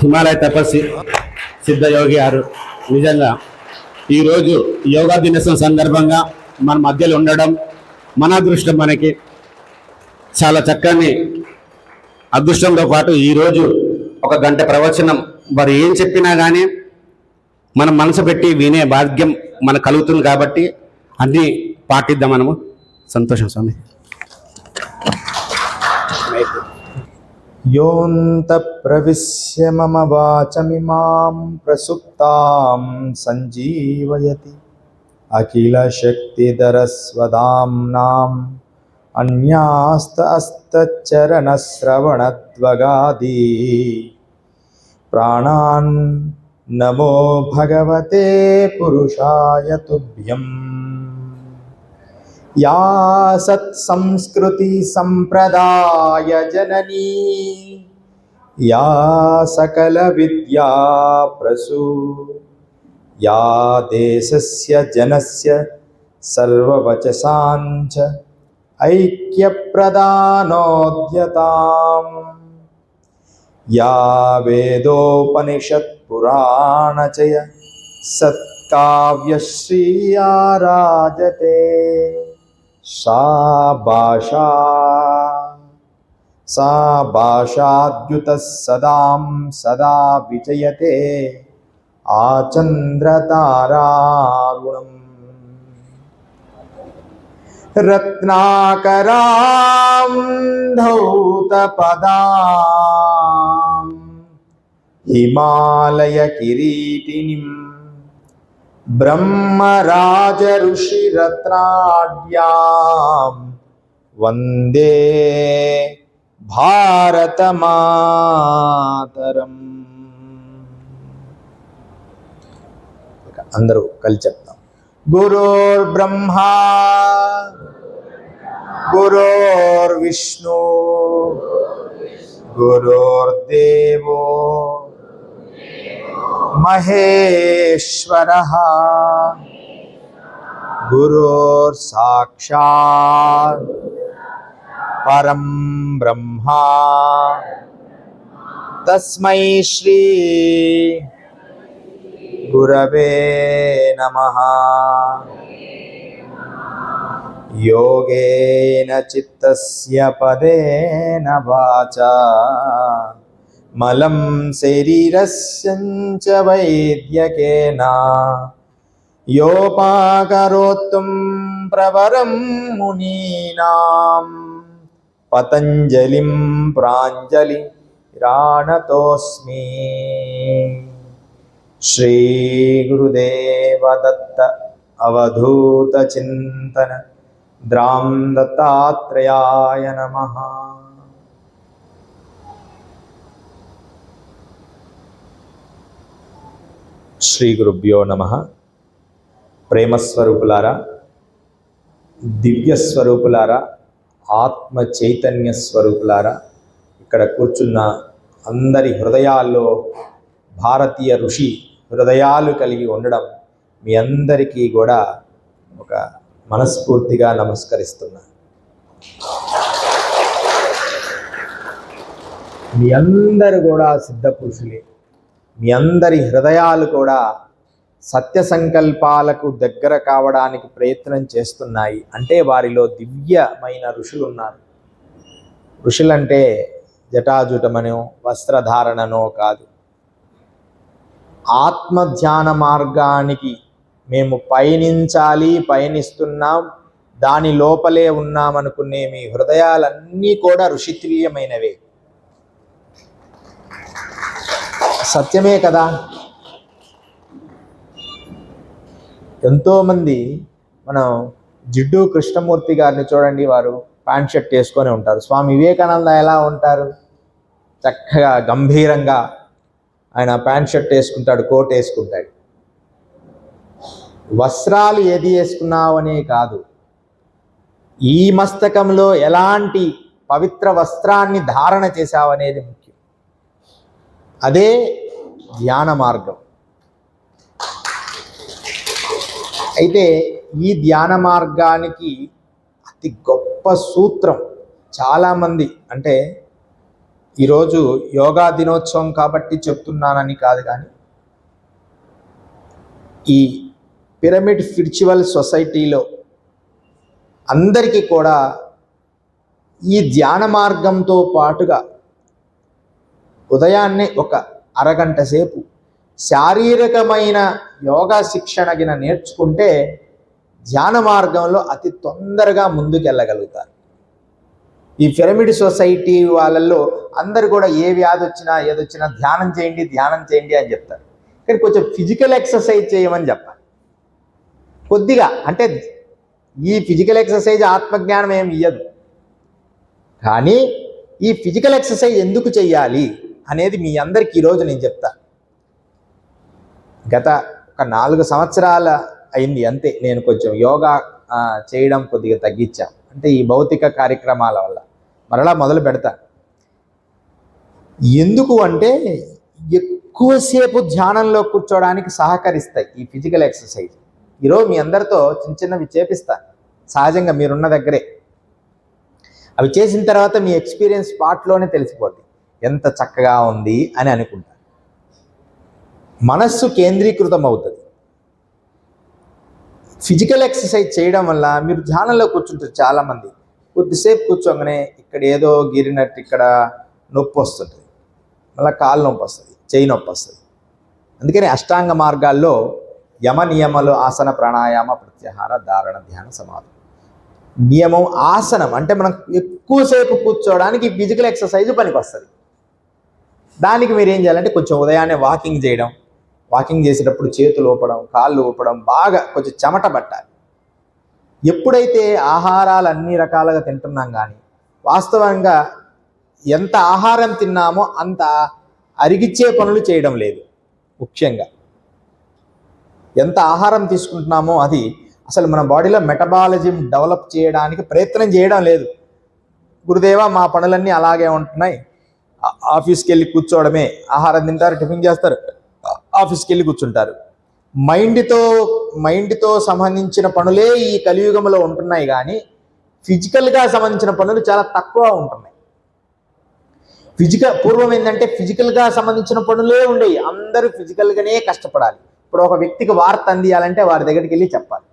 హిమాలయ తపస్వి సిద్ధయోగి గారు నిజంగా ఈరోజు యోగా దినోత్సవం సందర్భంగా మన మధ్యలో ఉండడం మన అదృష్టం. మనకి చాలా చక్కని అదృష్టంతో పాటు ఈరోజు ఒక గంట ప్రవచనం వారు ఏం చెప్పినా కానీ మనం మనసు పెట్టి వినే భాగ్యం మనకు కలుగుతుంది. కాబట్టి అన్నీ పాటిద్దాం మనము. సంతోషం స్వామి. యోంత ప్రవిశ్య మమ వాచమిమాం ప్రసుప్తాం సంజీవయతి అఖిల శక్తిధరస్వదాంనాం అన్యాస్త అస్తచరణశ్రవణద్వగాది ప్రాణాన్ నమో భగవతే పురుషాయ తుభ్యం. యా సత్ సంస్కృతి సంప్రదాయ జననీ యా సకల విద్యా ప్రసూ యా దేశస్య జనస్య సర్వవచసాంచ ఐక్య ప్రదానోద్యతాం యా వేదోపనిషత్ పురాణచయ సత్కావ్యశ్రీ ఆరాజతే సా భాషాద్యుత సదాం సదా విజయతే ఆచంద్రతారారుణం. రత్నాకరాం ధౌతపదాం హిమాలయ కిరీటినిం బ్రహ్మరాజ ఋషిరత్నాఢ్యాం వందే భారతమాతరం. అందరూ కలిసి చెప్తాం. గురుర్బ్రహ్మా గురుర్విష్ణు గురుర్దేవో మహేశ్వరః గురుర్సాక్షాత్ పరం బ్రహ్మ తస్మై శ్రీ గురవే నమః. యోగేన చిత్తస్య పదేన వాచా మలం శరీరస్యంచ వైద్యకేన యోపాకరోత్తుం ప్రవరం మునీనాం పతంజలిం ప్రాంజలి రాణతోస్మి. శ్రీ గురుదేవ దత్త అవధూత చింతన ద్రాం దత్తాత్రేయాయ నమః. శ్రీ గురుభ్యో నమః. ప్రేమస్వరూపులారా, దివ్యస్వరూపులారా, ఆత్మ చైతన్య స్వరూపులారా, ఇక్కడ కూర్చున్న అందరి హృదయాల్లో భారతీయ ఋషి హృదయాలు కలిగి ఉండడం మీ అందరికీ కూడా ఒక మనస్ఫూర్తిగా నమస్కరిస్తున్నా. మీ అందరు కూడా సిద్ధ పురుషులే. మీ అందరి హృదయాలు కూడా సత్య సంకల్పాలకు దగ్గర కావడానికి ప్రయత్నం చేస్తున్నాయి. అంటే వారిలో దివ్యమైన ఋషులు ఉన్నారు. ఋషులంటే జటాజుటమనో వస్త్రధారణనో కాదు. ఆత్మధ్యాన మార్గానికి మేము పయనించాలి, పయనిస్తున్నాం, దాని లోపలే ఉన్నామనుకునే మీ హృదయాలన్నీ కూడా ఋషితుల్యమైనవే. సత్యమే కదా. ఎంతోమంది మనం జిడ్డు కృష్ణమూర్తి గారిని చూడండి, వారు ప్యాంట్ షర్ట్ వేసుకొని ఉంటారు. స్వామి వివేకానంద ఎలా ఉంటారు? చక్కగా గంభీరంగా ఆయన ప్యాంట్ షర్ట్ వేసుకుంటాడు, కోట్ వేసుకుంటాడు. వస్త్రాలు ఏది వేసుకున్నావు అనే కాదు, ఈ మస్తకంలో ఎలాంటి పవిత్ర వస్త్రాన్ని ధారణ చేశావు అనేది ముఖ్యం. అదే ధ్యాన మార్గం. అయితే ఈ ధ్యాన మార్గానికి అతి గొప్ప సూత్రం చాలామంది అంటే ఈరోజు యోగా దినోత్సవం కాబట్టి చెప్తున్నానని కాదు, కానీ ఈ పిరమిడ్ స్పిరిచువల్ సొసైటీలో అందరికీ కూడా ఈ ధ్యాన మార్గంతో పాటుగా ఉదయాన్నే ఒక అరగంట సేపు శారీరకమైన యోగా శిక్షణ నేర్చుకుంటే ధ్యాన మార్గంలో అతి తొందరగా ముందుకెళ్ళగలుగుతారు. ఈ పిరమిడ్ సొసైటీ వాళ్ళల్లో అందరు కూడా ఏ వ్యాధి వచ్చినా ఏదొచ్చినా ధ్యానం చేయండి అని చెప్తారు. కానీ కొంచెం ఫిజికల్ ఎక్సర్సైజ్ చేయమని చెప్పాలి. కొద్దిగా, అంటే ఈ ఫిజికల్ ఎక్సర్సైజ్ ఆత్మజ్ఞానం ఏమి ఇయ్యదు, కానీ ఈ ఫిజికల్ ఎక్సర్సైజ్ ఎందుకు చెయ్యాలి అనేది మీ అందరికీ ఈరోజు నేను చెప్తా. గత ఒక 4 సంవత్సరాల అయింది అంతే నేను కొంచెం యోగా చేయడం కొద్దిగా తగ్గించాం. అంటే ఈ భౌతిక కార్యక్రమాల వల్ల మరలా మొదలు పెడతా. ఎందుకు అంటే ఎక్కువసేపు ధ్యానంలో కూర్చోవడానికి సహకరిస్తాయి ఈ ఫిజికల్ ఎక్సర్సైజ్. ఈరోజు మీ అందరితో చిన్నవి చేపిస్తాను సహజంగా మీరున్న దగ్గరే. అవి చేసిన తర్వాత మీ ఎక్స్పీరియన్స్ స్పాట్లోనే తెలిసిపోద్ది ఎంత చక్కగా ఉంది అని అనుకుంటారు. మనస్సు కేంద్రీకృతం అవుతుంది. ఫిజికల్ ఎక్సర్సైజ్ చేయడం వల్ల మీరు ధ్యానంలో కూర్చుంటారు. చాలామంది కొద్దిసేపు కూర్చోగానే ఇక్కడ ఏదో గిరినట్టు ఇక్కడ నొప్పి వస్తుంటుంది, మళ్ళీ కాలు నొప్పి వస్తుంది, చేయి నొప్పి వస్తుంది. అందుకని అష్టాంగ మార్గాల్లో యమ నియమాలు ఆసన ప్రాణాయామ ప్రత్యాహార ధారణ ధ్యాన సమాధి నియమం. ఆసనం అంటే మనం ఎక్కువసేపు కూర్చోవడానికి ఫిజికల్ ఎక్సర్సైజ్ పనికి వస్తుంది. దానికి మీరు ఏం చేయాలంటే కొంచెం ఉదయాన్నే వాకింగ్ చేయడం, వాకింగ్ చేసేటప్పుడు చేతులు ఊపడం, కాళ్ళు ఊపడం, బాగా కొంచెం చెమట పట్టాలి. ఎప్పుడైతే ఆహారాలు అన్ని రకాలుగా తింటున్నాం కానీ వాస్తవంగా ఎంత ఆహారం తిన్నామో అంత అరిగిచ్చే పనులు చేయడం లేదు. ముఖ్యంగా ఎంత ఆహారం తీసుకుంటున్నామో అది అసలు మన బాడీలో మెటబాలిజం డెవలప్ చేయడానికి ప్రయత్నం చేయడం లేదు. గురుదేవా మా పనులన్నీ అలాగే ఉంటున్నాయి, ఆఫీస్కి వెళ్ళి కూర్చోవడమే, ఆహారం తింటారు, టిఫిన్ చేస్తారు, ఆఫీస్కి వెళ్ళి కూర్చుంటారు. మైండ్తో సంబంధించిన పనులే ఈ కలియుగంలో ఉంటున్నాయి, కానీ ఫిజికల్గా సంబంధించిన పనులు చాలా తక్కువ ఉంటున్నాయి. పూర్వం ఏంటంటే ఫిజికల్గా సంబంధించిన పనులే ఉండేవి, అందరూ ఫిజికల్గానే కష్టపడాలి. ఇప్పుడు ఒక వ్యక్తికి వార్త అందియాలంటే వారి దగ్గరికి వెళ్ళి చెప్పాలి.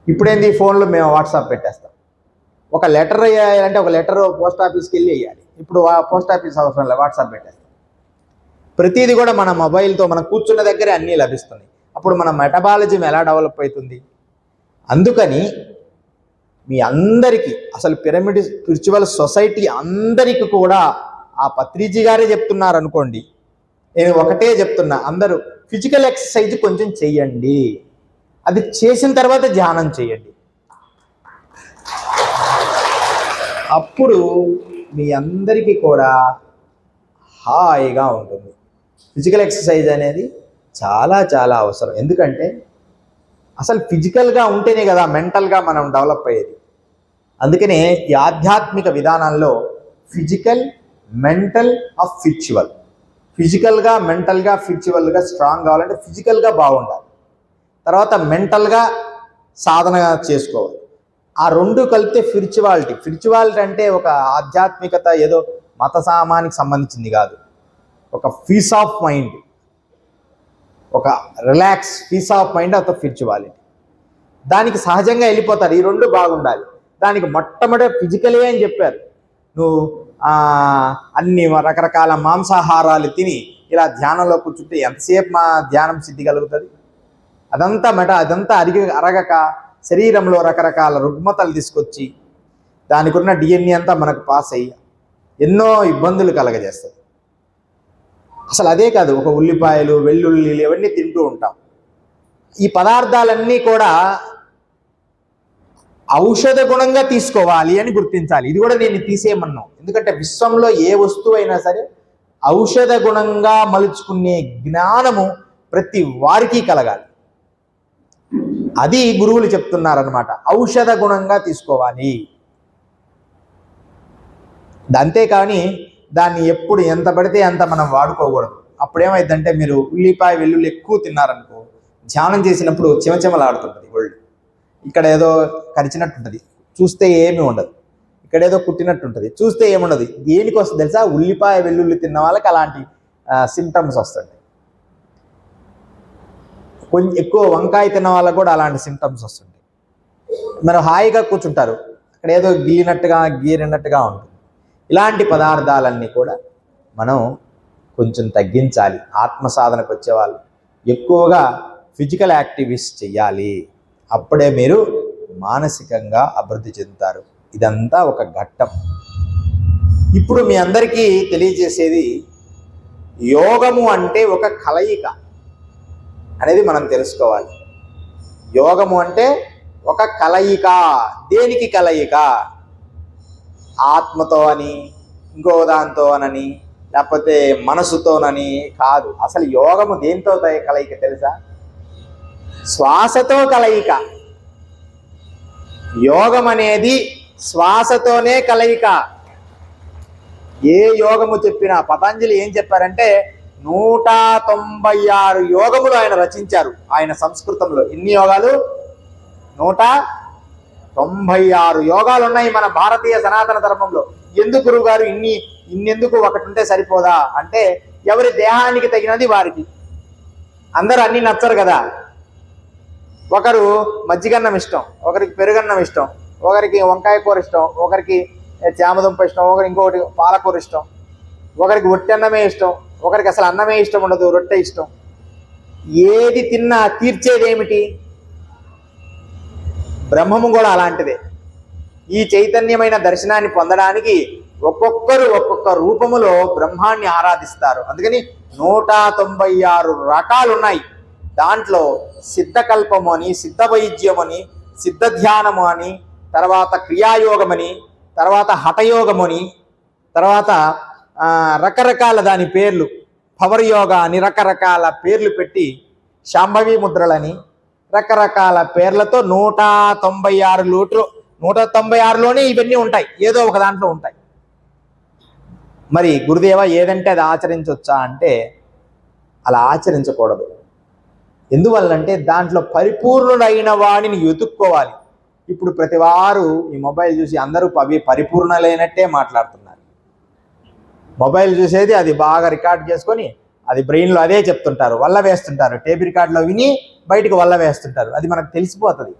ఇప్పుడేంది ఫోన్లో మేము వాట్సాప్ పెట్టేస్తాం. ఒక లెటర్ వేయాలంటే ఒక లెటర్ పోస్ట్ ఆఫీస్కి వెళ్ళి వేయాలి. ఇప్పుడు పోస్ట్ ఆఫీస్ అవసరం లేదు, వాట్సాప్ పెట్టేస్తాం. ప్రతిదీ కూడా మన మొబైల్తో మనం కూర్చున్న దగ్గరే అన్నీ లభిస్తుంది. అప్పుడు మన మెటబాలిజం ఎలా డెవలప్ అవుతుంది? అందుకని మీ అందరికీ అసలు పిరమిడ్ స్పిరిచువల్ సొసైటీ అందరికీ కూడా ఆ పత్రిజీ గారే చెప్తున్నారు అనుకోండి, నేను ఒకటే చెప్తున్నా, అందరూ ఫిజికల్ ఎక్సర్సైజ్ కొంచెం చెయ్యండి. అది చేసిన తర్వాత ధ్యానం చేయండి. అప్పుడు మీ అందరికీ కూడా హాయిగా ఉంటుంది. ఫిజికల్ ఎక్సర్సైజ్ అనేది చాలా చాలా అవసరం. ఎందుకంటే అసలు ఫిజికల్గా ఉంటేనే కదా మెంటల్గా మనం డెవలప్ అయ్యేది. అందుకనే ఈ ఆధ్యాత్మిక విధానంలో ఫిజికల్, మెంటల్, స్పిరిచువల్, ఫిజికల్గా, మెంటల్గా, స్పిరిచువల్గా స్ట్రాంగ్ కావాలంటే ఫిజికల్గా బాగుండాలి, తర్వాత మెంటల్గా సాధన చేసుకోవాలి. ఆ రెండు కలిపితే స్పిరిచువాలిటీ అంటే ఒక ఆధ్యాత్మికత ఏదో మత సామానికి సంబంధించింది కాదు. ఒక పీస్ ఆఫ్ మైండ్, ఒక relax piece of mind of the spirituality. దానికి సహజంగా వెళ్ళిపోతారు. ఈ రెండు బాగుండాలి. దానికి మొట్టమొదటి ఫిజికలే అని చెప్పారు. నువ్వు అన్ని రకరకాల మాంసాహారాలు తిని ఇలా ధ్యానంలో కూర్చుంటే ఎంతసేపు మా ధ్యానం సిద్ధి కలుగుతుంది? అదంతా అరగక శరీరంలో రకరకాల రుగ్మతలు తీసుకొచ్చి దానికి ఉన్న డిఎన్ఏ అంతా మనకు పాస్ అయ్యి ఎన్నో ఇబ్బందులు కలగజేస్తుంది. అసలు అదే కాదు, ఒక ఉల్లిపాయలు, వెల్లుల్లిలు ఇవన్నీ తింటూ ఉంటాం. ఈ పదార్థాలన్నీ కూడా ఔషధ గుణంగా తీసుకోవాలి అని గుర్తించాలి. ఇది కూడా నేను తీసేయమన్నాను. ఎందుకంటే విశ్వంలో ఏ వస్తువు అయినా సరే ఔషధ గుణంగా మలుచుకునే జ్ఞానము ప్రతి వారికి కలగాలి. అది గురువులు చెప్తున్నారనమాట. ఔషధ గుణంగా తీసుకోవాలి. అంతేకాని దాన్ని ఎప్పుడు ఎంత పడితే అంత మనం వాడుకోకూడదు. అప్పుడేమైందంటే మీరు ఉల్లిపాయ, వెల్లుల్లి ఎక్కువ తిన్నారనుకో, ధ్యానం చేసినప్పుడు చిమచిమలాడుతుంటుంది ఒళ్ళు. ఇక్కడ ఏదో కరిచినట్టు ఉంటుంది, చూస్తే ఏమీ ఉండదు. ఇక్కడేదో కుట్టినట్టు ఉంటుంది, చూస్తే ఏముండదు. దేనికి వస్తుంది తెలుసా? ఉల్లిపాయ వెల్లుల్లి తిన్న వాళ్ళకి అలాంటి సిమ్టమ్స్ వస్తుంది. కొంచెం ఎక్కువ వంకాయ తిన్న వాళ్ళకు కూడా అలాంటి సిమ్టమ్స్ వస్తుంది. మరి హాయిగా కూర్చుంటారు, అక్కడ ఏదో గీరినట్టుగా ఉంటుంది. ఇలాంటి పదార్థాలన్నీ కూడా మనం కొంచెం తగ్గించాలి. ఆత్మ సాధనకు వచ్చేవాళ్ళు ఎక్కువగా ఫిజికల్ యాక్టివిటీస్ చేయాలి. అప్పుడే మీరు మానసికంగా అభివృద్ధి చెందుతారు. ఇదంతా ఒక ఘట్టం. ఇప్పుడు మీ అందరికీ తెలియజేసేది యోగము అంటే ఒక కలయిక అనేది మనం తెలుసుకోవాలి. యోగము అంటే ఒక కలయిక. దేనికి కలయిక? ఆత్మతో అని, ఇంకో దాంతో అని, లేకపోతే మనసుతోనని కాదు. అసలు యోగము దేంతో కలయిక తెలుసా? శ్వాసతో కలయిక. యోగం అనేది శ్వాసతోనే కలయిక. ఏ యోగము చెప్పినా పతంజలి ఏం చెప్పారంటే 196 యోగములు ఆయన రచించారు. ఆయన సంస్కృతంలో ఎన్ని యోగాలు? 196 యోగాలు ఉన్నాయి మన భారతీయ సనాతన ధర్మంలో. ఎందుకు గురువుగారు ఇన్నెందుకు? ఒకటి ఉంటే సరిపోదా అంటే, ఎవరి దేహానికి తగినది వారికి. అందరూ అన్ని నచ్చరు కదా. ఒకరు మజ్జిగన్నం ఇష్టం, ఒకరికి పెరుగన్నం ఇష్టం, ఒకరికి వంకాయ కూర ఇష్టం, ఒకరికి చామదుంప ఇష్టం, ఇంకొకటి పాలకూర ఇష్టం, ఒకరికి ఒట్టి అన్నమే ఇష్టం, ఒకరికి అసలు అన్నమే ఇష్టం ఉండదు, రొట్టె ఇష్టం. ఏది తిన్నా తీర్చేదేమిటి? బ్రహ్మము కూడా అలాంటిదే. ఈ చైతన్యమైన దర్శనాన్ని పొందడానికి ఒక్కొక్కరు ఒక్కొక్క రూపములో బ్రహ్మాన్ని ఆరాధిస్తారు. అందుకని 196 రకాలు ఉన్నాయి. దాంట్లో సిద్ధకల్పము అని, సిద్ధ వైద్యము అని, సిద్ధ ధ్యానము అని, తర్వాత క్రియాయోగమని, తర్వాత హఠయోగమని, తర్వాత రకరకాల దాని పేర్లు, పవర్ యోగా అని రకరకాల పేర్లు పెట్టి, శాంభవి ముద్రలని రకరకాల పేర్లతో 196లోనే ఇవన్నీ ఉంటాయి. ఏదో ఒక దాంట్లో ఉంటాయి. మరి గురుదేవ ఏదంటే అది ఆచరించవచ్చా అంటే అలా ఆచరించకూడదు. ఎందువల్లంటే దాంట్లో పరిపూర్ణుడైన వాడిని వెతుక్కోవాలి. ఇప్పుడు ప్రతి వారు ఈ మొబైల్ చూసి అందరూ పరిపూర్ణలైనట్టే మాట్లాడుతున్నారు. మొబైల్ చూసేది అది బాగా రికార్డ్ చేసుకొని అది బ్రెయిన్లో అదే చెప్తుంటారు, వల్ల వేస్తుంటారు. టేప్ రికార్డులో విని బయటకు వల్ల వేస్తుంటారు. అది మనకు తెలిసిపోతుంది.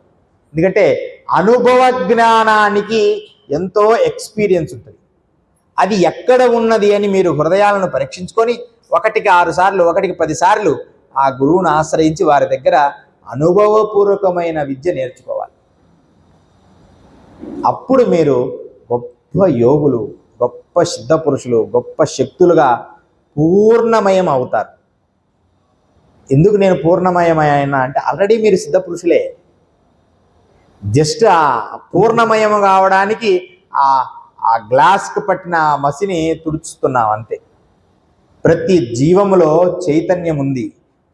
ఎందుకంటే అనుభవ జ్ఞానానికి ఎంతో ఎక్స్పీరియన్స్ ఉంటుంది. అది ఎక్కడ ఉన్నది అని మీరు హృదయాలను పరీక్షించుకొని 1కి 6 సార్లు, 1కి 10 సార్లు ఆ గురువును ఆశ్రయించి వారి దగ్గర అనుభవపూర్వకమైన విద్య నేర్చుకోవాలి. అప్పుడు మీరు గొప్ప యోగులు, గొప్ప సిద్ధ పురుషులు, గొప్ప శక్తులుగా పూర్ణమయం అవుతారు. ఎందుకు నేను పూర్ణమయమైన అంటే ఆల్రెడీ మీరు సిద్ధ పురుషులే. జస్ట్ ఆ పూర్ణమయం కావడానికి ఆ గ్లాస్కి పట్టిన మసిని తుడుచుతున్నాం అంతే. ప్రతి జీవములో చైతన్యం ఉంది,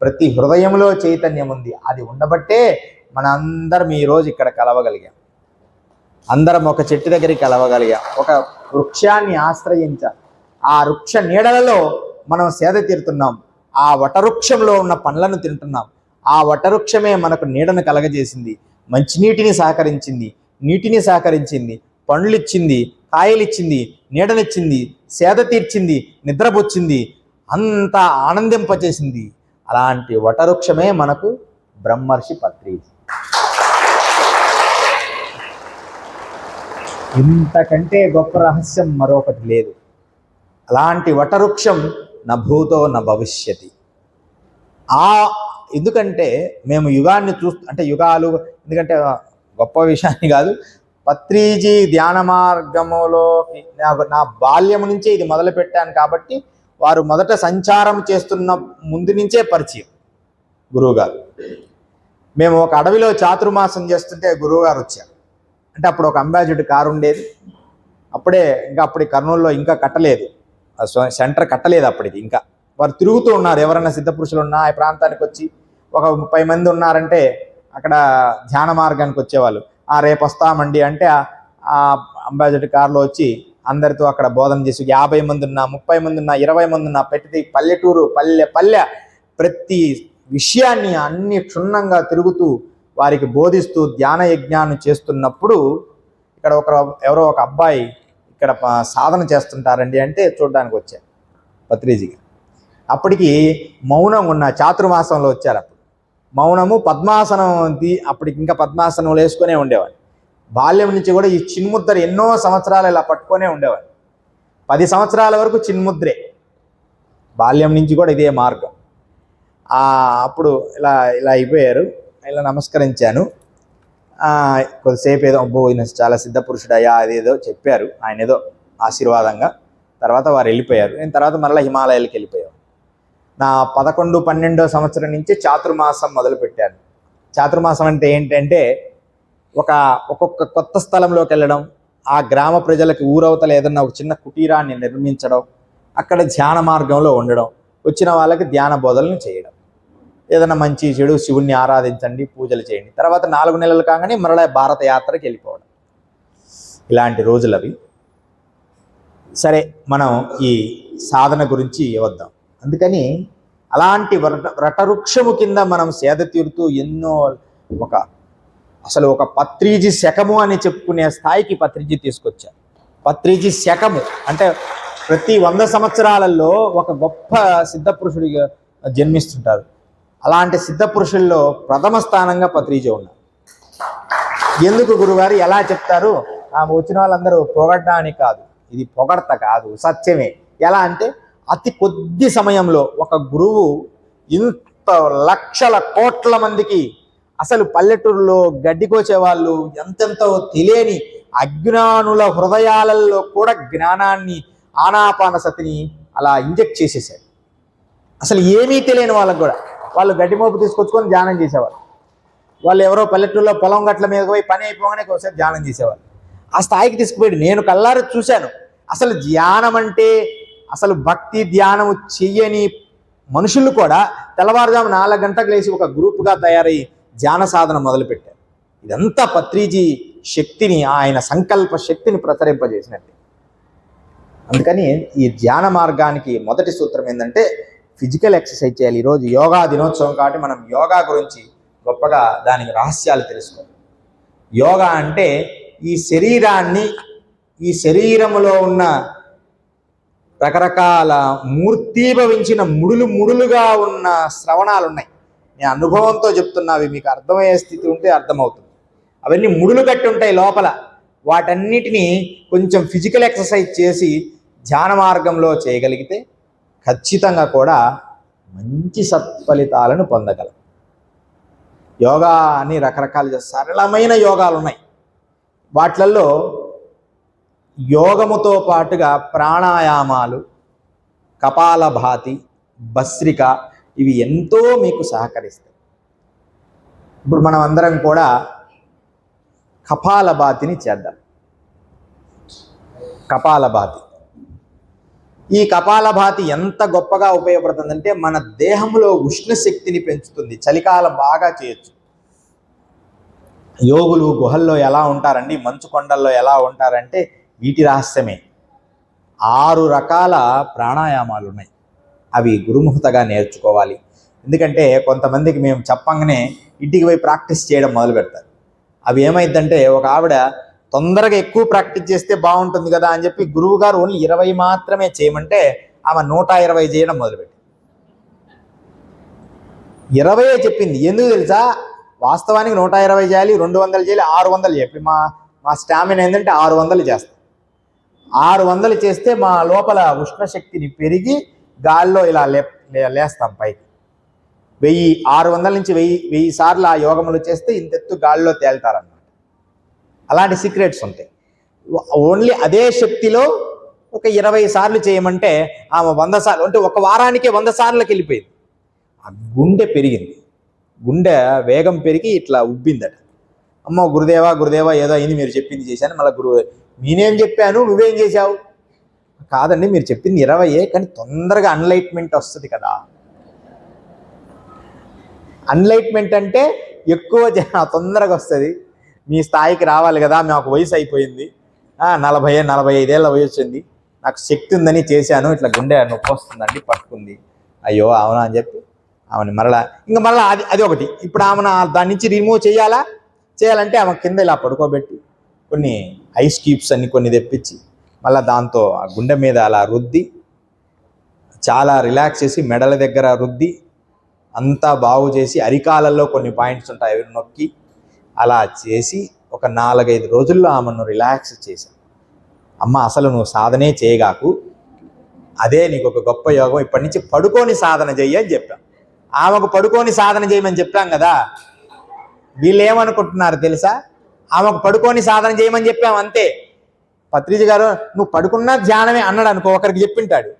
ప్రతి హృదయంలో చైతన్యం ఉంది. అది ఉండబట్టే మనందరం ఈరోజు ఇక్కడ కలవగలిగాం. అందరం ఒక చెట్టు దగ్గరికి కలవగలిగాం, ఒక వృక్షాన్ని ఆశ్రయించాం. ఆ వృక్ష నీడలలో మనం సేద తీరుతున్నాం. ఆ వటవృక్షంలో ఉన్న పండ్లను తింటున్నాం. ఆ వటవృక్షమే మనకు నీడను కలగజేసింది, మంచినీటిని సహకరించింది, నీటిని సహకరించింది, పండ్లిచ్చింది, కాయలిచ్చింది, నీడనిచ్చింది, సేద తీర్చింది, నిద్రపుచ్చింది, అంతా ఆనందింపచేసింది. అలాంటి వటవృక్షమే మనకు బ్రహ్మర్షి పత్రిజీ. ఇంతకంటే గొప్ప రహస్యం మరొకటి లేదు. అలాంటి వటవృక్షం నా భూతో నా భవిష్యతి. ఎందుకంటే మేము యుగాన్ని అంటే యుగాలు, ఎందుకంటే గొప్ప విషయాన్ని కాదు, పత్రిజీ ధ్యాన మార్గములోకి నా బాల్యం నుంచే ఇది మొదలు పెట్టాను కాబట్టి వారు మొదట సంచారం చేస్తున్న ముందు నుంచే పరిచయం గురువుగారు. మేము ఒక అడవిలో చాతుర్మాసం చేస్తుంటే గురువుగారు వచ్చారు. అంటే అప్పుడు ఒక అంబాసిడర్ కారు ఉండేది. అప్పుడు కర్నూలులో ఇంకా కట్టలేదు, సెంటర్ కట్టలేదు అప్పటికి. ఇంకా వారు తిరుగుతూ ఉన్నారు. ఎవరైనా సిద్ధపురుషులు ఉన్నా ఆ ప్రాంతానికి వచ్చి ఒక 30 మంది ఉన్నారంటే అక్కడ ధ్యాన మార్గానికి వచ్చేవాళ్ళు. రేపు వస్తామండి అంటే ఆ అంబాసిడర్ కారులో వచ్చి అందరితో అక్కడ బోధన చేసి 50 మంది ఉన్నా, 30 మంది ఉన్నా, 20 మంది ఉన్నా, ప్రతి పల్లెటూరు పల్లె ప్రతి విషయాన్ని అన్ని క్షుణ్ణంగా తిరుగుతూ వారికి బోధిస్తూ ధ్యాన యజ్ఞాన్ని చేస్తున్నప్పుడు ఇక్కడ ఎవరో ఒక అబ్బాయి ఇక్కడ సాధన చేస్తుంటారండి అంటే చూడడానికి వచ్చారు పత్రిజీగా. అప్పటికి మౌనం ఉన్న చాతుర్మాసంలో వచ్చారు. అప్పుడు మౌనము పద్మాసనం అప్పటికి ఇంకా పద్మాసనం వేసుకునే ఉండేవాడు. బాల్యం నుంచి కూడా ఈ చిన్ముద్ర ఎన్నో సంవత్సరాలు ఇలా పట్టుకొనే ఉండేవాడు. 10 సంవత్సరాల వరకు చిన్ముద్రే, బాల్యం నుంచి కూడా ఇదే మార్గం. అప్పుడు ఇలా ఇలా అయిపోయారు. ఇలా నమస్కరించాను. కొద్దిసేపు ఏదో అబ్బో ఈయన చాలా సిద్ధపురుషుడయ్యా అదేదో చెప్పారు, ఆయన ఏదో ఆశీర్వాదంగా. తర్వాత వారు వెళ్ళిపోయారు. నేను తర్వాత మరలా హిమాలయాలకు వెళ్ళిపోయాను. నా 11, 12వ సంవత్సరం నుంచి చాతుర్మాసం మొదలుపెట్టాను. చాతుర్మాసం అంటే ఏంటంటే ఒక్కొక్క కొత్త స్థలంలోకి వెళ్ళడం, ఆ గ్రామ ప్రజలకు ఊరవతల ఏదన్నా ఒక చిన్న కుటీరాన్ని నిర్మించడం, అక్కడ ధ్యాన మార్గంలో ఉండడం, వచ్చిన వాళ్ళకి ధ్యాన బోధనలు చేయడం, ఏదైనా మంచి చెడు శివుణ్ణి ఆరాధించండి, పూజలు చేయండి. తర్వాత 4 నెలలు కాగానే మరలా భారత యాత్రకి వెళ్ళిపోవడం. ఇలాంటి రోజులు అవి. సరే, మనం ఈ సాధన గురించి వద్దాం. అందుకని అలాంటి వటవృక్షము కింద మనం సేద తీరుతూ ఎన్నో అసలు ఒక పత్రిజీ శకము అని చెప్పుకునే స్థాయికి పత్రిజీ తీసుకొచ్చారు. పత్రిజీ శకము అంటే ప్రతి 100 సంవత్సరాలలో ఒక గొప్ప సిద్ధపురుషుడిగా జన్మిస్తుంటారు. అలాంటి సిద్ధపురుషుల్లో ప్రథమ స్థానంగా పత్రిజీ ఉన్నారు. ఎందుకు గురుగారు ఎలా చెప్తారు? వచ్చిన వాళ్ళందరూ పొగడ్డానికి కాదు, ఇది పొగడ్త కాదు, సత్యమే. ఎలా అంటే అతి కొద్ది సమయంలో ఒక గురువు ఇంత లక్షల కోట్ల మందికి, అసలు పల్లెటూరులో గడ్డికోచే వాళ్ళు ఎంతెంతో తెలియని అజ్ఞానుల హృదయాలలో కూడా జ్ఞానాన్ని, ఆనాపాన సతిని అలా ఇంజెక్ట్ చేసేసాడు. అసలు ఏమీ తెలియని వాళ్ళకు కూడా వాళ్ళు గడ్డి మోపు తీసుకొచ్చుకొని ధ్యానం చేసేవాళ్ళు. వాళ్ళు ఎవరో పల్లెటూరులో పొలం గట్ల మీద పోయి పని అయిపోగానే ఒకసారి ధ్యానం చేసేవాళ్ళు. ఆ స్థాయికి తీసుకుపోయాడు. నేను కళ్ళారా చూశాను. అసలు ధ్యానం అంటే, అసలు భక్తి ధ్యానము చెయ్యని మనుషులు కూడా తెల్లవారుజాము 4 గంటలకు లేచి ఒక గ్రూప్గా తయారై ధ్యాన సాధన మొదలుపెట్టారు. ఇదంతా పత్రిజీ శక్తిని, ఆయన సంకల్ప శక్తిని ప్రసరింపజేసినట్టు. అందుకని ఈ ధ్యాన మార్గానికి మొదటి సూత్రం ఏంటంటే ఫిజికల్ ఎక్సర్సైజ్ చేయాలి. ఈరోజు యోగా దినోత్సవం కాబట్టి మనం యోగా గురించి గొప్పగా దానికి రహస్యాలు తెలుసుకోవాలి. యోగా అంటే ఈ శరీరాన్ని, ఈ శరీరములో ఉన్న రకరకాల మూర్తీభవించిన ముడులుగా ఉన్న శ్రవణాలు ఉన్నాయి. నేను అనుభవంతో చెప్తున్నవి, మీకు అర్థమయ్యే స్థితి ఉంటే అర్థమవుతుంది. అవన్నీ ముడులు కట్టి ఉంటాయి లోపల. వాటన్నిటినీ కొంచెం ఫిజికల్ ఎక్సర్సైజ్ చేసి ధ్యాన మార్గంలో చేయగలిగితే ఖచ్చితంగా కూడా మంచి సత్ఫలితాలను పొందగలం. యోగా అని రకరకాల సరళమైన యోగాలు ఉన్నాయి. వాటిల్లో యోగముతో పాటుగా ప్రాణాయామాలు, కపాలభాతి, భస్రిక ఇవి ఎంతో మీకు సహకరిస్తాయి. ఇప్పుడు మనం అందరం కూడా కపాలభాతిని చేద్దాం. కపాలభాతి, ఈ కపాలభాతి ఎంత గొప్పగా ఉపయోగపడుతుందంటే మన దేహంలో ఉష్ణశక్తిని పెంచుతుంది. చలికాలం బాగా చేయొచ్చు. యోగులు గుహల్లో ఎలా ఉంటారండి, మంచు కొండల్లో ఎలా ఉంటారంటే వీటి రహస్యమే. 6 రకాల ప్రాణాయామాలు ఉన్నాయి. అవి గురుముఖతగా నేర్చుకోవాలి. ఎందుకంటే కొంతమందికి మేము చెప్పంగానే ఇంటికి పోయి ప్రాక్టీస్ చేయడం మొదలు పెడతారు. అవి ఏమైందంటే, ఒక ఆవిడ తొందరగా ఎక్కువ ప్రాక్టీస్ చేస్తే బాగుంటుంది కదా అని చెప్పి గురువు గారు ఓన్లీ 20 మాత్రమే చేయమంటే ఆమె 120 చేయడం మొదలుపెట్టింది. 20 చెప్పింది. ఎందుకు తెలుసా? వాస్తవానికి 120 చేయాలి, 200 చేయాలి, 600 చెప్పి మా స్టామినా ఏంటంటే 600 చేస్తాం. 600 చేస్తే మా లోపల ఉష్ణశక్తిని పెరిగి గాల్లో ఇలా లేస్తాం పైకి. 600 నుంచి 1000 సార్లు ఆ యోగములు చేస్తే ఇంతెత్తు గాల్లో తేల్తారన్నమాట. అలాంటి సీక్రెట్స్ ఉంటాయి. ఓన్లీ అదే శక్తిలో ఒక 20 సార్లు చేయమంటే ఆమె 100 సార్లు, అంటే ఒక వారానికే 100 సార్లకు వెళ్ళిపోయింది. ఆ గుండె పెరిగింది, గుండె వేగం పెరిగి ఇట్లా ఉబ్బిందట. అమ్మో గురుదేవా గురుదేవా ఏదో అయింది, మీరు చెప్పింది చేశాను. మళ్ళీ గురువు, నేనేం చెప్పాను నువ్వేం చేశావు? కాదండి మీరు చెప్పింది 20, కానీ తొందరగా అన్లైట్మెంట్ వస్తుంది కదా. అన్లైట్మెంట్ అంటే ఎక్కువ తొందరగా వస్తుంది. మీ స్థాయికి రావాలి కదా, మాకు వయసు అయిపోయింది, 40-45 ఏళ్ళ వయసు వచ్చింది, నాకు శక్తి ఉందని చేశాను, ఇట్లా గుండె నొప్పి వస్తుందండి, పట్టుకుంది. అయ్యో అవునా అని చెప్పి ఆమెను మరలా అది ఒకటి. ఇప్పుడు ఆమెను దాని నుంచి రిమూవ్ చేయాలంటే ఆమె కింద ఇలా పడుకోబెట్టి కొన్ని ఐస్ క్యూబ్స్ అన్ని కొన్ని తెప్పించి మళ్ళీ దాంతో ఆ గుండె మీద అలా రుద్ది చాలా రిలాక్స్ చేసి మెడల దగ్గర రుద్ది అంతా బాగు చేసి అరికాలలో కొన్ని పాయింట్స్ ఉంటాయి అవి నొక్కి అలా చేసి ఒక 4-5 రోజుల్లో ఆమెను రిలాక్స్ చేశాను. అమ్మ అసలు నువ్వు సాధనే చేయగాకు, అదే నీకు ఒక గొప్ప యోగం, ఇప్పటి నుంచి పడుకొని సాధన చెయ్యి అని చెప్పాం. ఆమెకు పడుకొని సాధన చేయమని చెప్పాం కదా, వీళ్ళు ఏమనుకుంటున్నారు తెలుసా, ఆమెకు పడుకొని సాధన చేయమని చెప్పాం అంతే. పత్రిజీ గారు నువ్వు పడుకున్నా ధ్యానమే అన్నాడు అనుకో, ఒకరికి చెప్పింటాడు.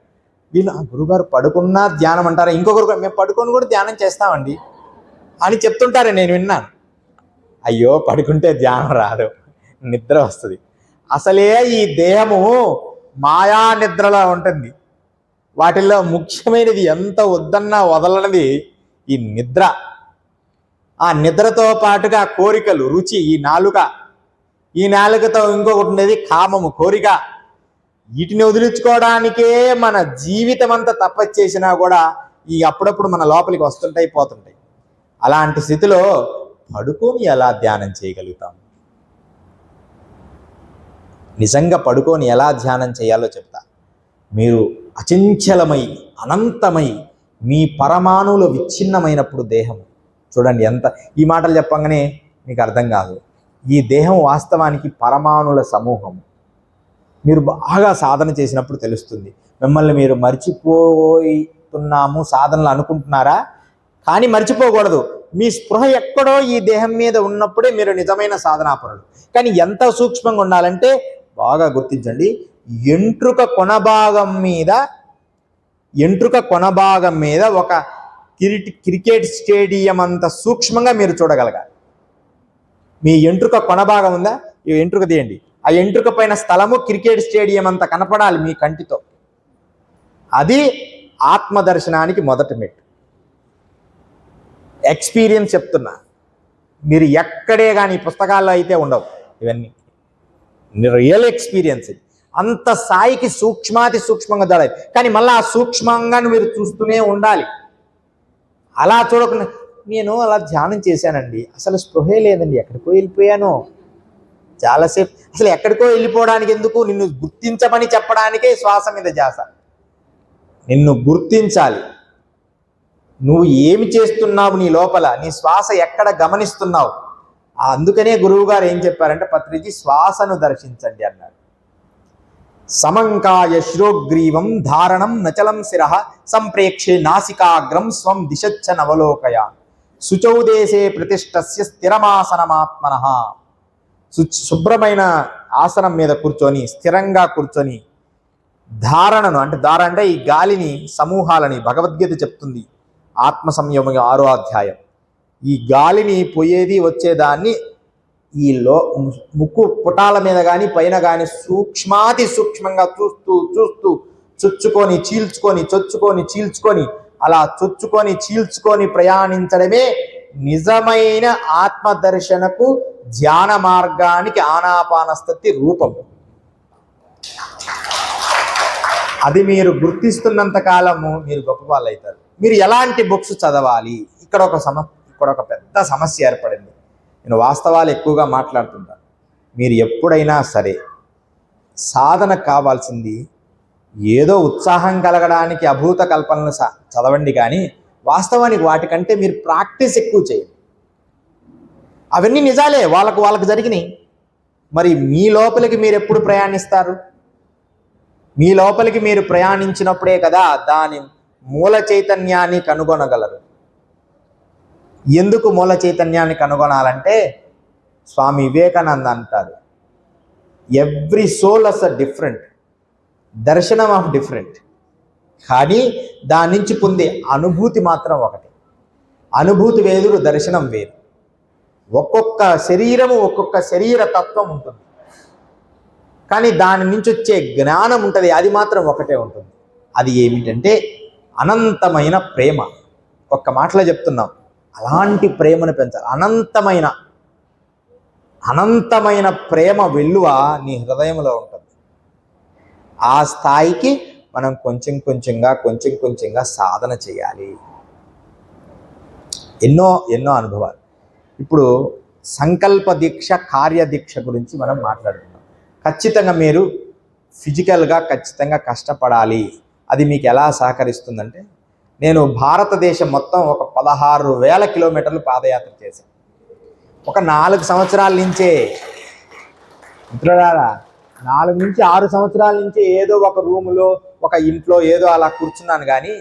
వీళ్ళు గురుగారు పడుకున్నా ధ్యానం అంటారా, ఇంకొకరు మేము పడుకొని కూడా ధ్యానం చేస్తామండి అని చెప్తుంటారే, నేను విన్నాను. అయ్యో పడుకుంటే ధ్యానం రాదు, నిద్ర వస్తుంది. అసలే ఈ దేహము మాయా నిద్రలో ఉంటుంది. వాటిల్లో ముఖ్యమైనది ఎంత వద్దన్నా వదలనిది ఈ నిద్ర. ఆ నిద్రతో పాటుగా కోరికలు, రుచి, ఈ నాలుకతో ఇంకొకటి ఉండేది కామము, కోరిక. వీటిని వదిలించుకోవడానికే మన జీవితం అంతా తపస్సు చేసినా కూడా ఈ అప్పుడప్పుడు మన లోపలికి వస్తుంటాయి పోతుంటాయి. అలాంటి స్థితిలో పడుకొని ఎలా ధ్యానం చేయగలుగుతాం? నిజంగా పడుకొని ఎలా ధ్యానం చేయాలో చెప్తా. మీరు అచంచలమై అనంతమై మీ పరమాణువులు విచ్ఛిన్నమైనప్పుడు దేహం చూడండి ఎంత, ఈ మాటలు చెప్పంగానే మీకు అర్థం కాదు. ఈ దేహం వాస్తవానికి పరమాణుల సమూహం. మీరు బాగా సాధన చేసినప్పుడు తెలుస్తుంది. మిమ్మల్ని మీరు మర్చిపోతున్నాము సాధనలు అనుకుంటున్నారా, కానీ మర్చిపోకూడదు. మీ స్పృహ ఎక్కడో ఈ దేహం మీద ఉన్నప్పుడే మీరు నిజమైన సాధనాపరులు. కానీ ఎంత సూక్ష్మంగా ఉండాలంటే బాగా గుర్తించండి, ఎంట్రుక కొనభాగం మీద ఒక క్రికెట్ స్టేడియం అంత సూక్ష్మంగా మీరు చూడగలగాలి. మీ ఎంట్రుక కొనభాగం ఉందా, ఈ ఎంట్రుక తీయండి, ఆ ఎంట్రుక పైన స్థలము క్రికెట్ స్టేడియం అంత కనపడాలి మీ కంటితో. అది ఆత్మదర్శనానికి మొదటి మెట్టు. ఎక్స్పీరియన్స్ చెప్తున్నా, మీరు ఎక్కడే కానీ పుస్తకాల్లో అయితే ఉండవు ఇవన్నీ, రియల్ ఎక్స్పీరియన్స్. అంత స్థాయికి సూక్ష్మాతి సూక్ష్మంగా చూడాలి. కానీ మళ్ళీ ఆ సూక్ష్మంగా మీరు చూస్తూనే ఉండాలి. అలా చూడకుండా నేను అలా ధ్యానం చేశానండి, అసలు స్పృహే లేదండి, ఎక్కడికో వెళ్ళిపోయాను చాలాసేపు. అసలు ఎక్కడికో వెళ్ళిపోవడానికి ఎందుకు, నిన్ను గుర్తించమని చెప్పడానికే శ్వాస మీద ధ్యాస. నిన్ను గుర్తించాలి, నువ్వు ఏమి చేస్తున్నావు, నీ లోపల నీ శ్వాస ఎక్కడ గమనిస్తున్నావు. అందుకనే గురువు గారు ఏం చెప్పారంటే, పత్రిజీ శ్వాసను దర్శించండి అన్నారు. సమంకాయ శ్రోగ్రీవం ధారణం నచలం శిరః సంప్రేక్షే నాసికాగ్రం స్వం దిశచ్చ నవలోకయ శుచౌదేశే ప్రతిష్టస్య స్థిరమాసనమాత్మనః. శుభ్రమైన ఆసనం మీద కూర్చొని స్థిరంగా కూర్చొని ధారణను అంటే ఈ గాలిని సమూహాలని భగవద్గీత చెప్తుంది ఆత్మ సంయమం 6వ అధ్యాయం. ఈ గాలిని పోయేది వచ్చేదాన్ని ఈ ముక్కు పుటాల మీద కానీ పైన కానీ సూక్ష్మాతి సూక్ష్మంగా చూస్తూ చొచ్చుకొని చీల్చుకొని అలా చొచ్చుకొని చీల్చుకొని ప్రయాణించడమే నిజమైన ఆత్మదర్శనకు ధ్యాన మార్గానికి ఆనాపానస్థితి రూపం. అది మీరు గుర్తిస్తున్నంత కాలము మీరు గొప్ప వాళ్ళు అవుతారు. మీరు ఎలాంటి బుక్స్ చదవాలి, ఇక్కడ ఒక పెద్ద సమస్య ఏర్పడింది. నేను వాస్తవాలు ఎక్కువగా మాట్లాడుతుంటాను. మీరు ఎప్పుడైనా సరే సాధన కావాల్సింది ఏదో ఉత్సాహం కలగడానికి అభూత కల్పనలు చదవండి, కానీ వాస్తవానికి వాటికంటే మీరు ప్రాక్టీస్ ఎక్కువ చేయండి. అవన్నీ నిజాలే, వాళ్ళకు జరిగినాయి. మరి మీ లోపలికి మీరు ఎప్పుడు ప్రయాణిస్తారు? మీ లోపలికి మీరు ప్రయాణించినప్పుడే కదా దాని మూల చైతన్యాన్ని కనుగొనగలరు. ఎందుకు మూల చైతన్యాన్ని కనుగొనాలంటే, స్వామి వివేకానంద అంటారు, every soul as a different, దర్శనం ఆఫ్ డిఫరెంట్, కానీ దాని నుంచి పొందే అనుభూతి మాత్రం ఒకటి. అనుభూతి వేరు, దర్శనం వేరు. ఒక్కొక్క శరీరము ఒక్కొక్క శరీర తత్వం ఉంటుంది, కానీ దాని నుంచి వచ్చే జ్ఞానం ఉంటుంది, అది మాత్రం ఒకటే ఉంటుంది. అది ఏమిటంటే అనంతమైన ప్రేమ. ఒక్క మాటలో చెప్తున్నాం, అలాంటి ప్రేమను పెంచాలి. అనంతమైన ప్రేమ వెల్లువ నీ హృదయంలో ఉంటుంది. ఆ స్థాయికి మనం కొంచెం కొంచెంగా సాధన చేయాలి. ఎన్నో అనుభవాలు. ఇప్పుడు సంకల్ప దీక్ష, కార్యదీక్ష గురించి మనం మాట్లాడుతున్నాం. ఖచ్చితంగా మీరు ఫిజికల్గా ఖచ్చితంగా కష్టపడాలి. అది మీకు ఎలా సహకరిస్తుందంటే, నేను భారతదేశం మొత్తం ఒక 16,000 కిలోమీటర్లు పాదయాత్ర చేశాను. ఒక 4 సంవత్సరాల నుంచే మిత్రులారా, 4 నుంచి 6 సంవత్సరాల నుంచే ఏదో ఒక రూములో ఒక ఇంట్లో ఏదో అలా కూర్చున్నాను, కానీ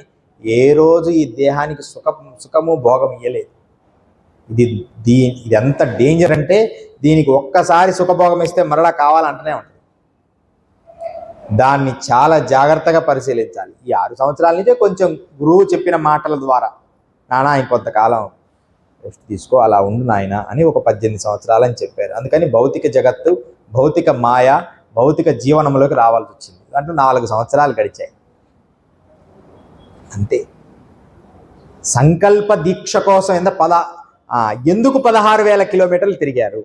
ఏ రోజు ఈ దేహానికి సుఖము భోగం ఇయ్యలేదు. ఇది ఎంత డేంజర్ అంటే, దీనికి ఒక్కసారి సుఖభోగం ఇస్తే మరలా కావాలంటూనే ఉంటుంది. దాన్ని చాలా జాగ్రత్తగా పరిశీలించాలి. ఈ 6 సంవత్సరాల నుంచే కొంచెం గురువు చెప్పిన మాటల ద్వారా, నానా ఇంకొంతకాలం రెస్ట్ తీసుకో, అలా ఉండు నాయన అని ఒక 18 సంవత్సరాలని చెప్పారు. అందుకని భౌతిక జగత్తు, భౌతిక మాయ, భౌతిక జీవనంలోకి రావాల్సి వచ్చింది. దాంట్లో 4 సంవత్సరాలు గడిచాయి అంతే. సంకల్ప దీక్ష కోసం ఎందుకు 16,000 కిలోమీటర్లు తిరిగారు?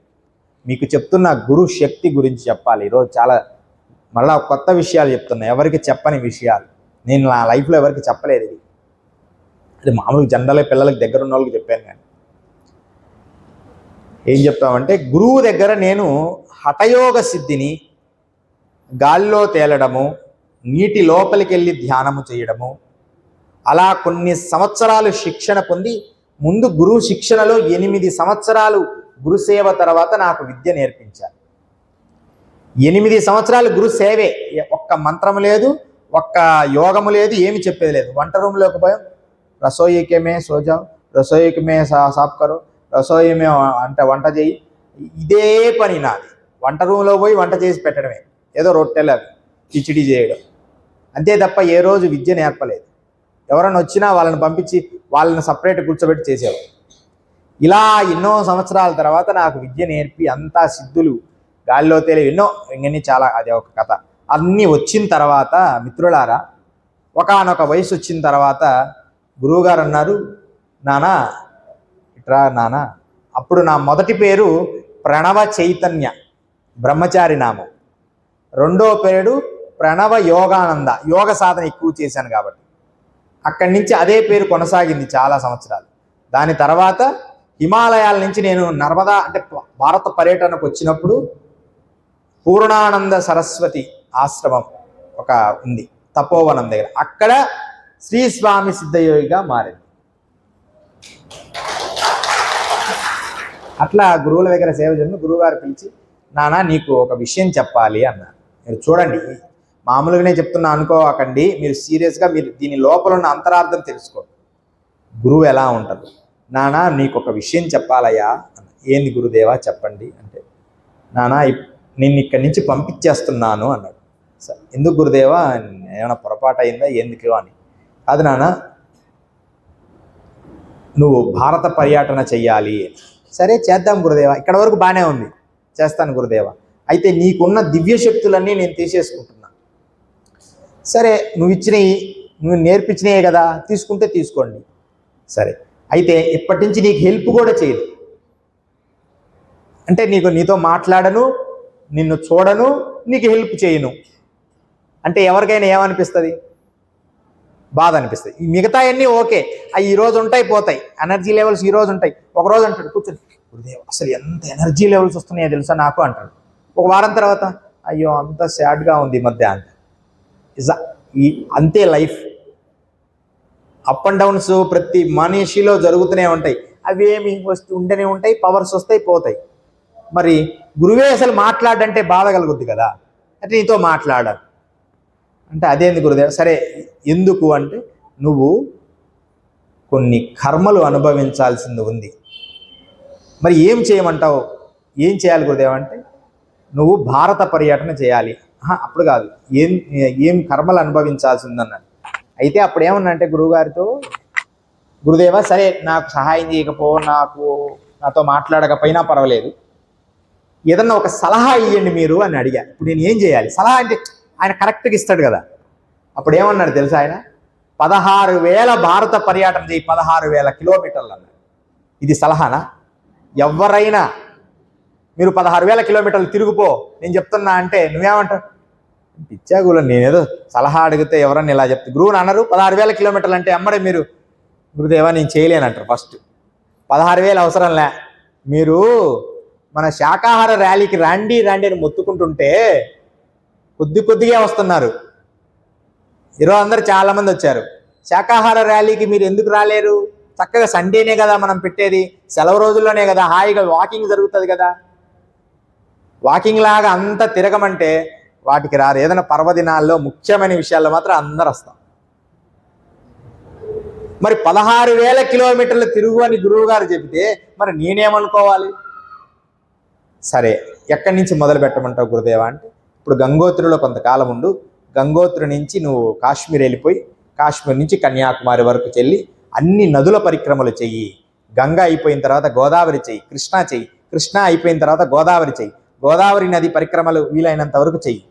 మీకు చెప్తున్న గురు శక్తి గురించి చెప్పాలి. ఈరోజు చాలా మళ్ళా కొత్త విషయాలు చెప్తున్నా, ఎవరికి చెప్పని విషయాలు. నేను నా లైఫ్లో ఎవరికి చెప్పలేదు. ఇది అది మామూలుగా జనరల్గా పిల్లలకి దగ్గర ఉన్న వాళ్ళకి చెప్పాను. కానీ ఏం చెప్తామంటే, గురువు దగ్గర నేను హఠయోగ సిద్ధిని, గాల్లో తేలడము, నీటి లోపలికి వెళ్ళి ధ్యానము చేయడము, అలా కొన్ని సంవత్సరాలు శిక్షణ పొంది, ముందు గురువు శిక్షణలో 8 సంవత్సరాలు గురుసేవ తర్వాత నాకు విద్య నేర్పించారు. 8 సంవత్సరాలు గురు సేవే. ఒక్క మంత్రము లేదు, ఒక్క యోగము లేదు, ఏమి చెప్పేది లేదు. వంట రూమ్లోకి పోయాం, రసోయికే మే సోజావు, రసోయికి మే సాఫ్ కరో, రసోయి మే అంటే వంట చేయి. ఇదే పని నాది. వంట రూమ్లో పోయి వంట చేసి పెట్టడమే, ఏదో రొట్టెలు అవి కిచిడి చేయడం, అంతే తప్ప ఏ రోజు విద్య నేర్పలేదు. ఎవరైనా వచ్చినా వాళ్ళని పంపించి వాళ్ళని సపరేట్ కూర్చోబెట్టి చేసేవారు. ఇలా ఎన్నో సంవత్సరాల తర్వాత నాకు విద్య నేర్పి అంతా సిద్ధులు, గాలిలో తేలి ఎన్నో ఇంకన్నీ చాలా, అదే ఒక కథ. అన్నీ వచ్చిన తర్వాత మిత్రులారా, ఒకానొక వయసు వచ్చిన తర్వాత గురువుగారు అన్నారు, నానా ఇట్రా నానా. అప్పుడు నా మొదటి పేరు ప్రణవ చైతన్య, బ్రహ్మచారి నామం. రెండో పేరు ప్రణవ యోగానంద, యోగ సాధన ఎక్కువ చేశాను కాబట్టి. అక్కడి నుంచి అదే పేరు కొనసాగింది చాలా సంవత్సరాలు. దాని తర్వాత హిమాలయాల నుంచి నేను నర్మదా అంటే భారత పర్యటనకు వచ్చినప్పుడు పూర్ణానంద సరస్వతి ఆశ్రమం ఒక ఉంది తపోవనం దగ్గర, అక్కడ శ్రీ స్వామి సిద్ధయోగిగా మారింది. అట్లా గురువుల దగ్గర సేవ చేసిన గురువుగారు పిలిచి, నానా నీకు ఒక విషయం చెప్పాలి అన్నారు. మీరు చూడండి, మామూలుగానే చెప్తున్నా అనుకోకండి, మీరు సీరియస్గా మీరు దీని లోపల ఉన్న అంతరార్థం తెలుసుకోండి. గురువు ఎలా ఉంటారు? నానా నీకు ఒక విషయం చెప్పాలయ్యా. ఏంది గురుదేవా చెప్పండి అంటే, నానా నేను ఇక్కడి నుంచి పంపించేస్తున్నాను అన్నాడు. సరే, ఎందుకు గురుదేవా, ఏమైనా పొరపాటు అయిందా ఎందుకు అని. కాదు నాన్న, నువ్వు భారత పర్యటన చెయ్యాలి. సరే చేద్దాం గురుదేవా, ఇక్కడ వరకు బాగానే ఉంది, చేస్తాను గురుదేవా. అయితే నీకున్న దివ్య శక్తులన్నీ నేను తీసేసుకుంటున్నా. సరే, నువ్వు నేర్పించినయే కదా, తీసుకుంటే తీసుకోండి. సరే, అయితే ఇప్పటి నుంచి నీకు హెల్ప్ కూడా చేయదు. అంటే నీతో మాట్లాడను, నిన్ను చూడను, నీకు హెల్ప్ చేయను అంటే ఎవరికైనా ఏమనిపిస్తుంది? బాధ అనిపిస్తుంది. ఈ మిగతా అన్నీ ఓకే, అవి ఈరోజు ఉంటాయి పోతాయి, ఎనర్జీ లెవెల్స్ ఈరోజు ఉంటాయి. ఒకరోజు అంటాడు కూర్చొని, గురుదేవ్ అసలు ఎంత ఎనర్జీ లెవెల్స్ వస్తున్నాయో తెలుసా నాకు అంటాడు. ఒక వారం తర్వాత, అయ్యో అంత సాడ్గా ఉంది ఈ మధ్య అంట. అంతే లైఫ్. అప్ అండ్ డౌన్స్ ప్రతి మనిషిలో జరుగుతూనే ఉంటాయి. అవి ఏమి ఉండనే ఉంటాయి, పవర్స్ వస్తాయి పోతాయి. మరి గురువే అసలు మాట్లాడంటే బాధ కలుగుద్ది కదా, అంటే నీతో మాట్లాడాలి అంటే అదేంది గురుదేవ. సరే ఎందుకు అంటే, నువ్వు కొన్ని కర్మలు అనుభవించాల్సింది ఉంది. మరి ఏం చేయమంటావు? ఏం చేయాలి గురుదేవ అంటే, నువ్వు భారత పర్యటన చేయాలి. అప్పుడు కాదు, ఏం కర్మలు అనుభవించాల్సి ఉందన్నాడు. అయితే అప్పుడు ఏమన్నా అంటే గురువుగారితో, గురుదేవ సరే నాకు సహాయం చేయకపో, నాతో మాట్లాడకపోయినా పర్వాలేదు, ఏదన్నా ఒక సలహా ఇవ్వండి మీరు అని అడిగా. ఇప్పుడు నేను ఏం చేయాలి? సలహా అంటే ఆయన కరెక్ట్గా ఇస్తాడు కదా. అప్పుడు ఏమన్నాడు తెలుసా ఆయన? 16,000 భారత పర్యటన చేయి, 16,000 కిలోమీటర్లు అన్నాడు. ఇది సలహానా? ఎవరైనా మీరు 16,000 కిలోమీటర్లు తిరుగుపో నేను చెప్తున్నా అంటే నువ్వేమంటావు? పిచ్చాగులు, నేనేదో సలహా అడిగితే ఎవరన్నా ఇలా చెప్తే గురువుని అన్నారు. 16,000 కిలోమీటర్లు అంటే అమ్మడే మీరు గురుదేవా నేను చేయలేనంటారు. ఫస్ట్ 16,000 అవసరంలే, మీరు మన శాకాహార ర్యాలీకి రండి రండి అని మొత్తుకుంటుంటే కొద్దిగా వస్తున్నారు. ఈరోజు అందరు చాలామంది వచ్చారు. శాకాహార ర్యాలీకి మీరు ఎందుకు రాలేరు? చక్కగా సండేనే కదా మనం పెట్టేది, సెలవు రోజుల్లోనే కదా హాయిగా వాకింగ్ జరుగుతుంది కదా. వాకింగ్ లాగా అంతా తిరగమంటే వాటికి రారు. ఏదైనా పర్వదినాల్లో ముఖ్యమైన విషయాల్లో మాత్రం అందరు వస్తాం. మరి 16,000 కిలోమీటర్లు తిరుగు అని గురువు గారు చెబితే మరి నేనేమనుకోవాలి? సరే, ఎక్కడి నుంచి మొదలు పెట్టమంటావు గురుదేవా అంటే, ఇప్పుడు గంగోత్రిలో కొంతకాలం ఉండు, గంగోత్రి నుంచి నువ్వు కాశ్మీర్ వెళ్ళిపోయి కాశ్మీర్ నుంచి కన్యాకుమారి వరకు చెల్లి అన్ని నదుల పరిక్రమలు చెయ్యి. గంగా అయిపోయిన తర్వాత గోదావరి చెయ్యి, కృష్ణ అయిపోయిన తర్వాత గోదావరి చెయ్యి. గోదావరి నది పరిక్రమలు వీలైనంత వరకు చెయ్యి.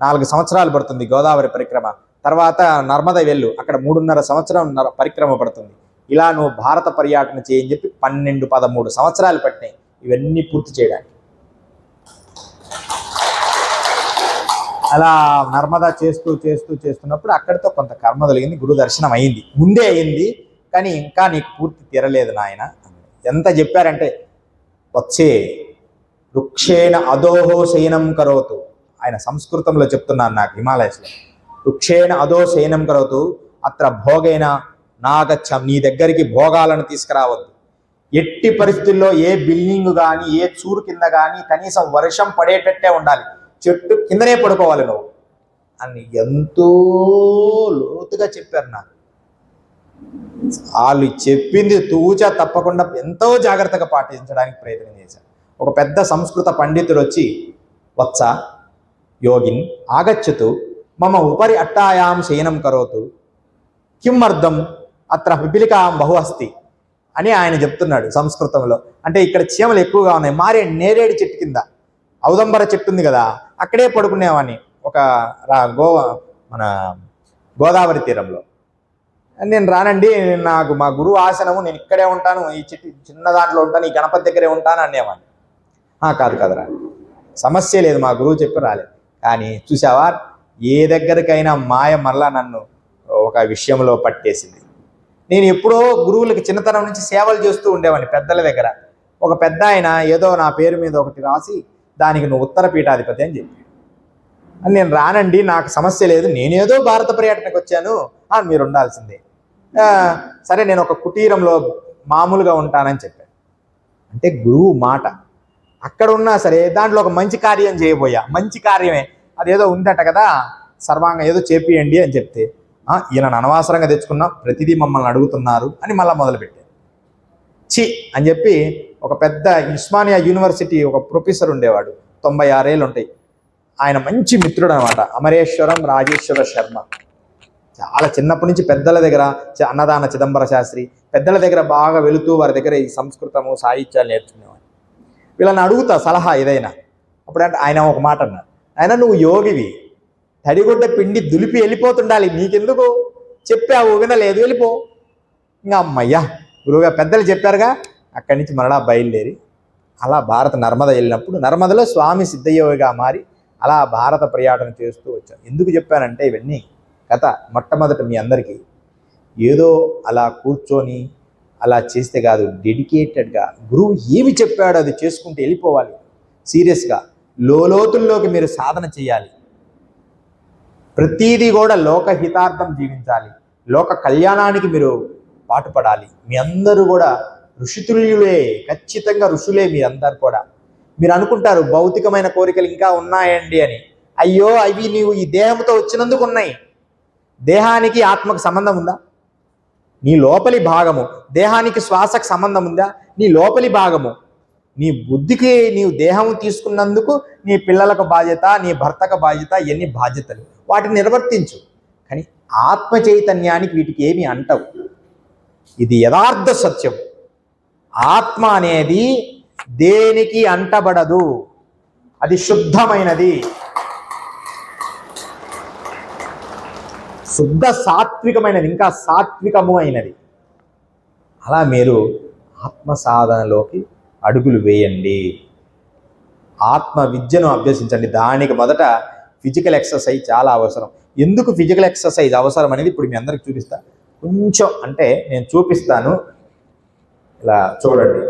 4 సంవత్సరాలు పడుతుంది గోదావరి పరిక్రమ. తర్వాత నర్మద వెళ్ళు, అక్కడ 3.5 సంవత్సరం పరిక్రమ పడుతుంది. ఇలా నువ్వు భారత పర్యటన చేయని చెప్పి 12-13 సంవత్సరాలు పట్టినాయి ఇవన్నీ పూర్తి చేయడానికి. అలా నర్మదా చేస్తున్నప్పుడు అక్కడితో కొంత కర్మ కలిగింది. గురు దర్శనం అయింది, ముందే అయింది, కానీ ఇంకా నీకు పూర్తి తీరలేదు నాయన. ఎంత చెప్పారంటే, వచ్చే వృక్షేణ అధోహో శయనం కరోతు, ఆయన సంస్కృతంలో చెప్తున్నాను నాకు హిమాలయస్లో. వృక్షేణ అధో శయనం కరోతు అత్ర భోగైన నాగచ్చం, నీ దగ్గరికి భోగాలను తీసుకురావద్దు. ఎట్టి పరిస్థితుల్లో ఏ బిల్డింగ్ కానీ ఏ చూరు కింద కానీ కనీసం వర్షం పడేటట్టే ఉండాలి, చెట్టు కిందనే పడుకోవాలి నువ్వు అని ఎంతో లోతుగా చెప్పారు నాకు. వాళ్ళు చెప్పింది తూచా తప్పకుండా ఎంతో జాగ్రత్తగా పాటించడానికి ప్రయత్నం చేశాను. ఒక పెద్ద సంస్కృత పండితుడు వచ్చి, వత్స యోగిన్ ఆగచ్చతు మమ ఉపరి అట్టాయాం శయనం కరోతు కిం అర్థం అత్ర పిపిలికాం బహు అస్తి అని ఆయన చెప్తున్నాడు సంస్కృతంలో. అంటే ఇక్కడ చీమలు ఎక్కువగా ఉన్నాయి, నేరేడు చెట్టు కింద ఔదంబర చెట్టు ఉంది కదా, అక్కడే పడుకునేవాడిని ఒక మన గోదావరి తీరంలో. నేను రానండి, నాకు మా గురువు ఆసనము, నేను ఇక్కడే ఉంటాను, ఈ చెట్టు చిన్న దాంట్లో ఉంటాను, ఈ గణపతి దగ్గరే ఉంటాను అనేవాడిని. కాదు రా, సమస్య లేదు, మా గురువు చెప్పి రాలేదు. కానీ చూసావా, ఏ దగ్గరికైనా మాయ మరలా నన్ను ఒక విషయంలో పట్టేసింది. నేను ఎప్పుడో గురువులకి చిన్నతనం నుంచి సేవలు చేస్తూ ఉండేవాడిని పెద్దల దగ్గర. ఒక పెద్ద ఆయన ఏదో నా పేరు మీద ఒకటి రాసి దానికి నువ్వు ఉత్తర పీఠాధిపతి అని చెప్పి, నేను రానండి, నాకు సమస్య లేదు, నేనేదో భారత పర్యటనకు వచ్చాను, మీరు ఉండాల్సిందే. సరే, నేను ఒక కుటీరంలో మామూలుగా ఉంటానని చెప్పాను. అంటే గురువు మాట అక్కడ ఉన్నా సరే దాంట్లో ఒక మంచి కార్యం చేయబోయా, మంచి కార్యమే, అదేదో ఉందట కదా సర్వాంగం ఏదో చేపియండి అని చెప్తే, ఈయనను అనవసరంగా తెచ్చుకున్నా, ప్రతిదీ మమ్మల్ని అడుగుతున్నారు అని మళ్ళీ మొదలుపెట్టారు. చి అని చెప్పి ఒక పెద్ద ఉస్మానియా యూనివర్సిటీ ఒక ప్రొఫెసర్ ఉండేవాడు, 96 ఏళ్ళు ఉంటాయి, ఆయన మంచి మిత్రుడు అనమాట, అమరేశ్వరం రాజేశ్వర శర్మ. చాలా చిన్నప్పటి నుంచి పెద్దల దగ్గర, అన్నదాన చిదంబర శాస్త్రి పెద్దల దగ్గర బాగా వెళుతూ వారి దగ్గర ఈ సంస్కృతము సాహిత్యాలు నేర్చుకునేవాడు. వీళ్ళని అడుగుతా సలహా ఏదైనా. అప్పుడంటే ఆయన ఒక మాట అన్నారు, ఆయన నువ్వు యోగివి, తడిగుడ్డ పిండి దులిపి వెళ్ళిపోతుండాలి, నీకెందుకు చెప్పావు వినలేదు, వెళ్ళిపో. ఇంకా అమ్మయ్యా గురువుగా పెద్దలు చెప్పారుగా, అక్కడి నుంచి మరలా బయలుదేరి అలా భారత నర్మద వెళ్ళినప్పుడు నర్మదలో స్వామి సిద్ధయోగిగా మారి అలా భారత పర్యటన చేస్తూ వచ్చాను. ఎందుకు చెప్పానంటే ఇవన్నీ కథ మొట్టమొదట మీ అందరికీ ఏదో అలా కూర్చొని అలా చేస్తే కాదు, డెడికేటెడ్గా గురువు ఏమి చెప్పాడో అది చేసుకుంటూ వెళ్ళిపోవాలి. సీరియస్గా లోతుల్లోకి మీరు సాధన చేయాలి. ప్రతీదీ కూడా లోకహితార్థం జీవించాలి, లోక కళ్యాణానికి మీరు పాటుపడాలి. మీ అందరూ కూడా ఋషితుల్యులే, ఖచ్చితంగా ఋషులే మీరందరూ కూడా. మీరు అనుకుంటారు భౌతికమైన కోరికలు ఇంకా ఉన్నాయండి అని. అయ్యో, అవి నీవు ఈ దేహంతో వచ్చినందుకు ఉన్నాయి. దేహానికి ఆత్మకు సంబంధం ఉందా? నీ లోపలి భాగము. దేహానికి శ్వాసకు సంబంధం ఉందా? నీ లోపలి భాగము. నీ బుద్ధికి నీవు దేహం తీసుకున్నందుకు నీ పిల్లలకు బాధ్యత, నీ భర్తకు బాధ్యత, ఎన్ని బాధ్యతలు, వాటిని నిర్వర్తించు. కానీ ఆత్మ చైతన్యానికి వీటికి ఏమీ అంటవు. ఇది యథార్థ సత్యం. ఆత్మ అనేది దేనికి అంటబడదు, అది శుద్ధమైనది, శుద్ధ సాత్వికమైనది, ఇంకా సాత్వికము అయినది. అలా మీరు ఆత్మ సాధనలోకి అడుగులు వేయండి, ఆత్మ విద్యను అభ్యసించండి. దానికి మొదట ఫిజికల్ ఎక్సర్సైజ్ చాలా అవసరం. ఎందుకు ఫిజికల్ ఎక్సర్సైజ్ అవసరం అనేది ఇప్పుడు మీ అందరికి చూపిస్తా. కొంచెం అంటే నేను చూపిస్తాను, ఇలా చూడండి.